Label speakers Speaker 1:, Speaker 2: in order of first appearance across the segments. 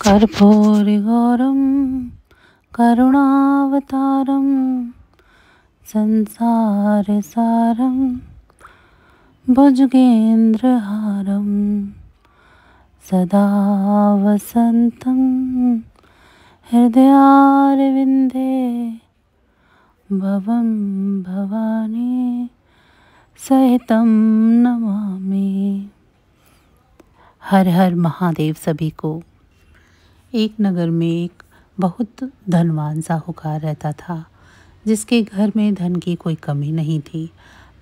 Speaker 1: कर्पूरगौरं करुणावतारं संसारसारं भुजगेन्द्रहारं सदा वसन्तं हृदयारविन्दे भवं भवानी सहितं नमामि। हर हर महादेव। सभी को। एक नगर में एक बहुत धनवान साहूकार रहता था, जिसके घर में धन की कोई कमी नहीं थी।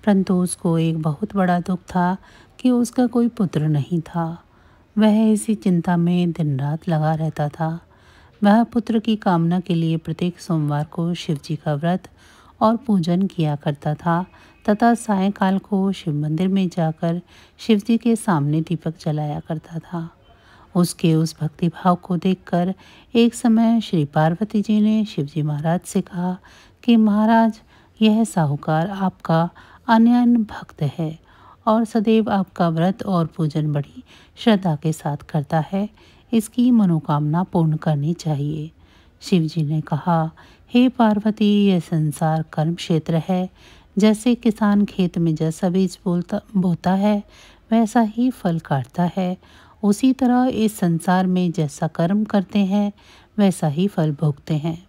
Speaker 1: परंतु उसको एक बहुत बड़ा दुख था कि उसका कोई पुत्र नहीं था। वह इसी चिंता में दिन रात लगा रहता था। वह पुत्र की कामना के लिए प्रत्येक सोमवार को शिव जी का व्रत और पूजन किया करता था तथा सायंकाल को शिव मंदिर में जाकर शिव जी के सामने दीपक जलाया करता था। उसके उस भक्ति भाव को देखकर एक समय श्री पार्वती जी ने शिव जी महाराज से कहा कि महाराज, यह साहूकार आपका अनन्य भक्त है और सदैव आपका व्रत और पूजन बड़ी श्रद्धा के साथ करता है। इसकी मनोकामना पूर्ण करनी चाहिए। शिव जी ने कहा, हे पार्वती, यह संसार कर्म क्षेत्र है। जैसे किसान खेत में जैसा बीज बोता है वैसा ही फल काटता है, उसी तरह इस संसार में जैसा कर्म करते हैं वैसा ही फल भोगते हैं।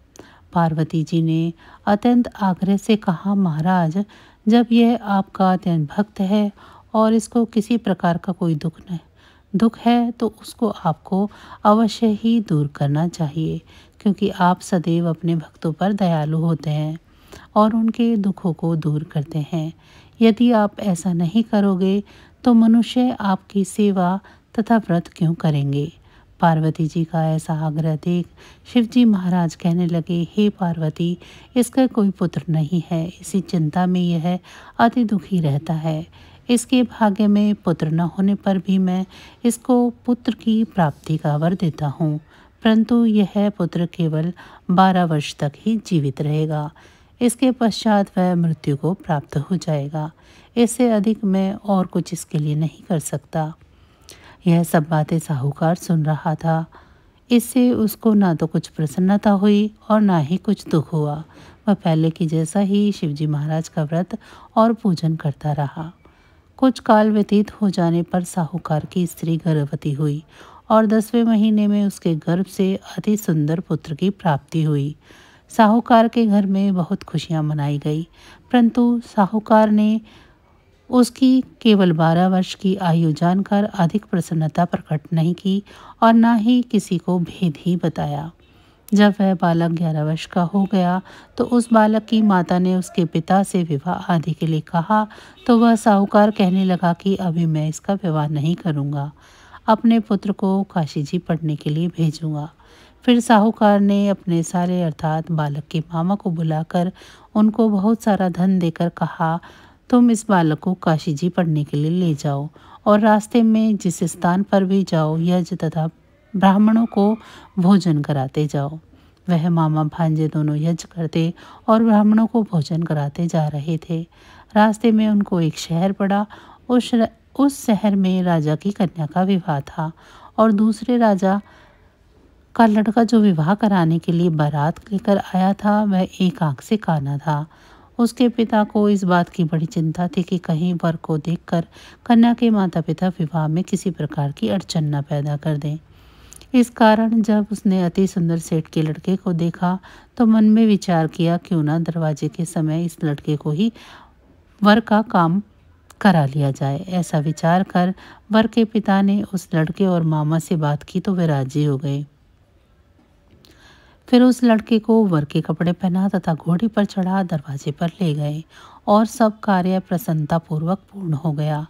Speaker 1: पार्वती जी ने अत्यंत आग्रह से कहा, महाराज, जब यह आपका अत्यंत भक्त है और इसको किसी प्रकार का कोई दुख है तो उसको आपको अवश्य ही दूर करना चाहिए, क्योंकि आप सदैव अपने भक्तों पर दयालु होते हैं और उनके दुखों को दूर करते हैं। यदि आप ऐसा नहीं करोगे तो मनुष्य आपकी सेवा तथा व्रत क्यों करेंगे। पार्वती जी का ऐसा आग्रह देख शिव जी महाराज कहने लगे, हे पार्वती, इसका कोई पुत्र नहीं है। इसी चिंता में यह अति दुखी रहता है। इसके भाग्य में पुत्र न होने पर भी मैं इसको पुत्र की प्राप्ति का वर देता हूँ, परंतु यह पुत्र केवल 12 वर्ष तक ही जीवित रहेगा। इसके पश्चात वह मृत्यु को प्राप्त हो जाएगा। इससे अधिक मैं और कुछ इसके लिए नहीं कर सकता। यह सब बातें साहूकार सुन रहा था। इससे उसको ना तो कुछ प्रसन्नता हुई और ना ही कुछ दुख हुआ। वह पहले की जैसा ही शिवजी महाराज का व्रत और पूजन करता रहा। कुछ काल व्यतीत हो जाने पर साहूकार की स्त्री गर्भवती हुई और 10वें महीने में उसके गर्भ से अति सुंदर पुत्र की प्राप्ति हुई। साहूकार के घर में बहुत खुशियां मनाई गई, परंतु साहूकार ने उसकी केवल 12 वर्ष की आयु जानकर अधिक प्रसन्नता प्रकट नहीं की और ना ही किसी को भेद ही बताया। जब वह बालक 11 वर्ष का हो गया तो उस बालक की माता ने उसके पिता से विवाह आदि के लिए कहा, तो वह साहूकार कहने लगा कि अभी मैं इसका विवाह नहीं करूँगा, अपने पुत्र को काशी जी पढ़ने के लिए भेजूँगा। फिर साहूकार ने अपने सारे अर्थात बालक के मामा को बुलाकर उनको बहुत सारा धन देकर कहा, तुम इस बालक को काशी जी पढ़ने के लिए ले जाओ और रास्ते में जिस स्थान पर भी जाओ यज्ञ तथा ब्राह्मणों को भोजन कराते जाओ। वह मामा भांजे दोनों यज्ञ करते और ब्राह्मणों को भोजन कराते जा रहे थे। रास्ते में उनको एक शहर पड़ा। उस शहर में राजा की कन्या का विवाह था और दूसरे राजा का लड़का जो विवाह कराने के लिए बारात लेकर आया था वह एक आंख से काना था। उसके पिता को इस बात की बड़ी चिंता थी कि कहीं वर को देखकर कन्या के माता पिता विवाह में किसी प्रकार की अड़चन न पैदा कर दें। इस कारण जब उसने अति सुंदर सेठ के लड़के को देखा तो मन में विचार किया, क्यों ना दरवाजे के समय इस लड़के को ही वर का काम करा लिया जाए। ऐसा विचार कर वर के पिता ने उस लड़के और मामा से बात की तो वे राजी हो गए। फिर उस लड़के को वर के कपड़े पहना तथा घोड़ी पर चढ़ा दरवाजे पर ले गए और सब कार्य प्रसन्नतापूर्वक पूर्ण हो गया।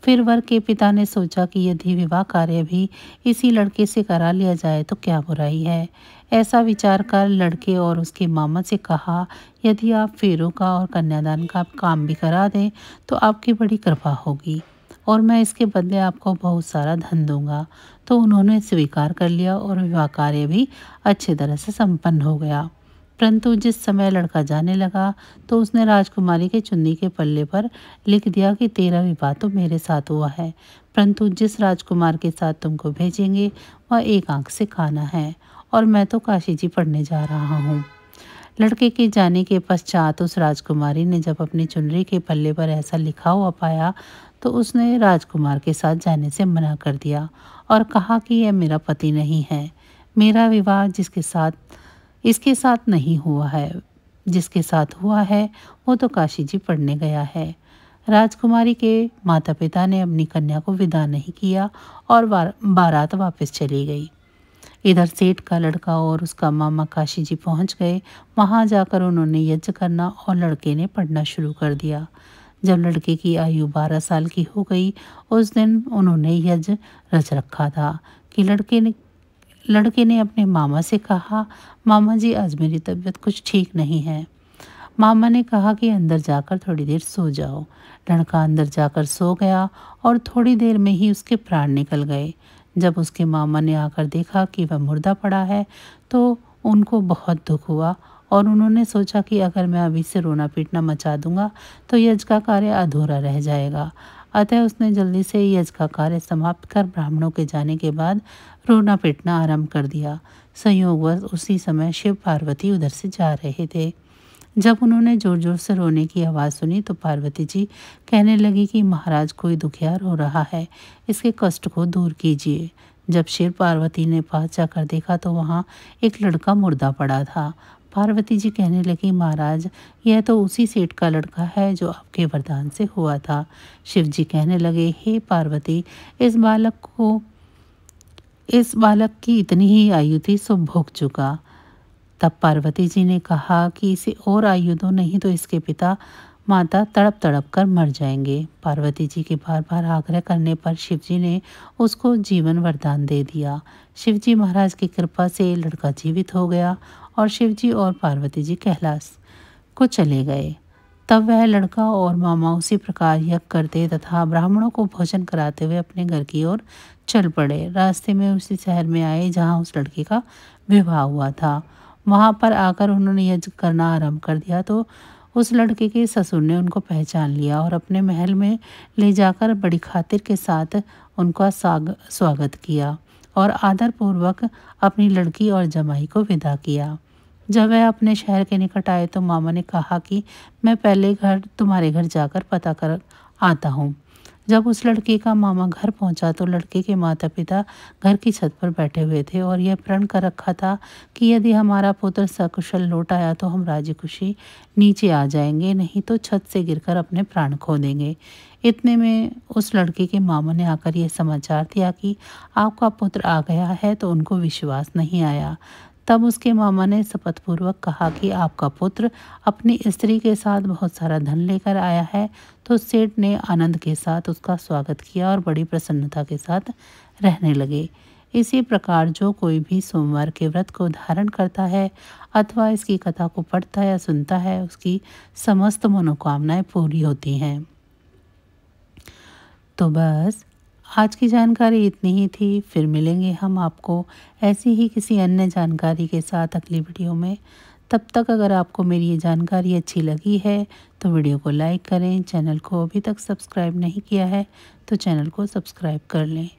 Speaker 1: फिर वर के पिता ने सोचा कि यदि विवाह कार्य भी इसी लड़के से करा लिया जाए तो क्या बुराई है। ऐसा विचार कर लड़के और उसके मामा से कहा, यदि आप फेरों का और कन्यादान का काम भी करा दें तो आपकी बड़ी कृपा होगी और मैं इसके बदले आपको बहुत सारा धन दूंगा। तो उन्होंने स्वीकार कर लिया और विवाह कार्य भी अच्छी तरह से संपन्न हो गया। परंतु जिस समय लड़का जाने लगा तो उसने राजकुमारी के चुन्नी के पल्ले पर लिख दिया कि तेरा विवाह तो मेरे साथ हुआ है, परंतु जिस राजकुमार के साथ तुमको भेजेंगे वह एक आंख से काना है और मैं तो काशी जी पढ़ने जा रहा हूँ। लड़के के जाने के पश्चात उस राजकुमारी ने जब अपनी चुनरी के पल्ले पर ऐसा लिखा हुआ पाया तो उसने राजकुमार के साथ जाने से मना कर दिया और कहा कि यह मेरा पति नहीं है। मेरा विवाह इसके साथ नहीं हुआ है, जिसके साथ हुआ है वो तो काशी जी पढ़ने गया है। राजकुमारी के माता पिता ने अपनी कन्या को विदा नहीं किया और बारात वापस चली गई। इधर सेठ का लड़का और उसका मामा काशी जी पहुंच गए। वहां जाकर उन्होंने यज्ञ करना और लड़के ने पढ़ना शुरू कर दिया। जब लड़के की आयु 12 साल की हो गई उस दिन उन्होंने यज्ञ रच रखा था कि लड़के ने अपने मामा से कहा, मामा जी आज मेरी तबीयत कुछ ठीक नहीं है। मामा ने कहा कि अंदर जाकर थोड़ी देर सो जाओ। लड़का अंदर जाकर सो गया और थोड़ी देर में ही उसके प्राण निकल गए। जब उसके मामा ने आकर देखा कि वह मुर्दा पड़ा है तो उनको बहुत दुख हुआ और उन्होंने सोचा कि अगर मैं अभी से रोना पीटना मचा दूंगा तो यज्ञ का कार्य अधूरा रह जाएगा। अतः उसने जल्दी से यज्ञ का कार्य समाप्त कर ब्राह्मणों के जाने के बाद रोना पीटना आरंभ कर दिया। संयोगवश उसी समय शिव पार्वती उधर से जा रहे थे। जब उन्होंने जोर जोर से रोने की आवाज़ सुनी तो पार्वती जी कहने लगी कि महाराज कोई दुखियार हो रहा है, इसके कष्ट को दूर कीजिए। जब शिव पार्वती ने पास जाकर देखा तो वहाँ एक लड़का मुर्दा पड़ा था। पार्वती जी कहने लगी, महाराज यह तो उसी सेठ का लड़का है जो आपके वरदान से हुआ था। शिव जी कहने लगे, हे पार्वती, इस बालक की इतनी ही आयु थी सो भोग चुका। तब पार्वती जी ने कहा कि इसे और आयु दो, नहीं तो इसके पिता माता तड़प तड़प कर मर जाएंगे। पार्वती जी के बार बार आग्रह करने पर शिवजी ने उसको जीवन वरदान दे दिया। शिवजी महाराज की कृपा से लड़का जीवित हो गया और शिवजी और पार्वती जी कैलाश को चले गए। तब वह लड़का और मामा उसी प्रकार यज्ञ करते तथा ब्राह्मणों को भोजन कराते हुए अपने घर की ओर चल पड़े। रास्ते में उसी शहर में आए जहाँ उस लड़के का विवाह हुआ था। वहाँ पर आकर उन्होंने यज्ञ करना आरंभ कर दिया तो उस लड़के के ससुर ने उनको पहचान लिया और अपने महल में ले जाकर बड़ी खातिर के साथ उनका स्वागत किया और आदरपूर्वक अपनी लड़की और जमाई को विदा किया। जब वह अपने शहर के निकट आए तो मामा ने कहा कि मैं पहले तुम्हारे घर जाकर पता कर आता हूँ। जब उस लड़के का मामा घर पहुंचा तो लड़के के माता पिता घर की छत पर बैठे हुए थे और यह प्रण कर रखा था कि यदि हमारा पुत्र सकुशल लौट आया तो हम राजी खुशी नीचे आ जाएंगे, नहीं तो छत से गिरकर अपने प्राण खो देंगे। इतने में उस लड़के के मामा ने आकर यह समाचार दिया कि आपका पुत्र आ गया है तो उनको विश्वास नहीं आया। तब उसके मामा ने शपथपूर्वक कहा कि आपका पुत्र अपनी स्त्री के साथ बहुत सारा धन लेकर आया है। तो सेठ ने आनंद के साथ उसका स्वागत किया और बड़ी प्रसन्नता के साथ रहने लगे। इसी प्रकार जो कोई भी सोमवार के व्रत को धारण करता है अथवा इसकी कथा को पढ़ता या सुनता है उसकी समस्त मनोकामनाएं पूरी होती हैं। तो बस आज की जानकारी इतनी ही थी। फिर मिलेंगे हम आपको ऐसी ही किसी अन्य जानकारी के साथ अगली वीडियो में। तब तक अगर आपको मेरी ये जानकारी अच्छी लगी है तो वीडियो को लाइक करें। चैनल को अभी तक सब्सक्राइब नहीं किया है तो चैनल को सब्सक्राइब कर लें।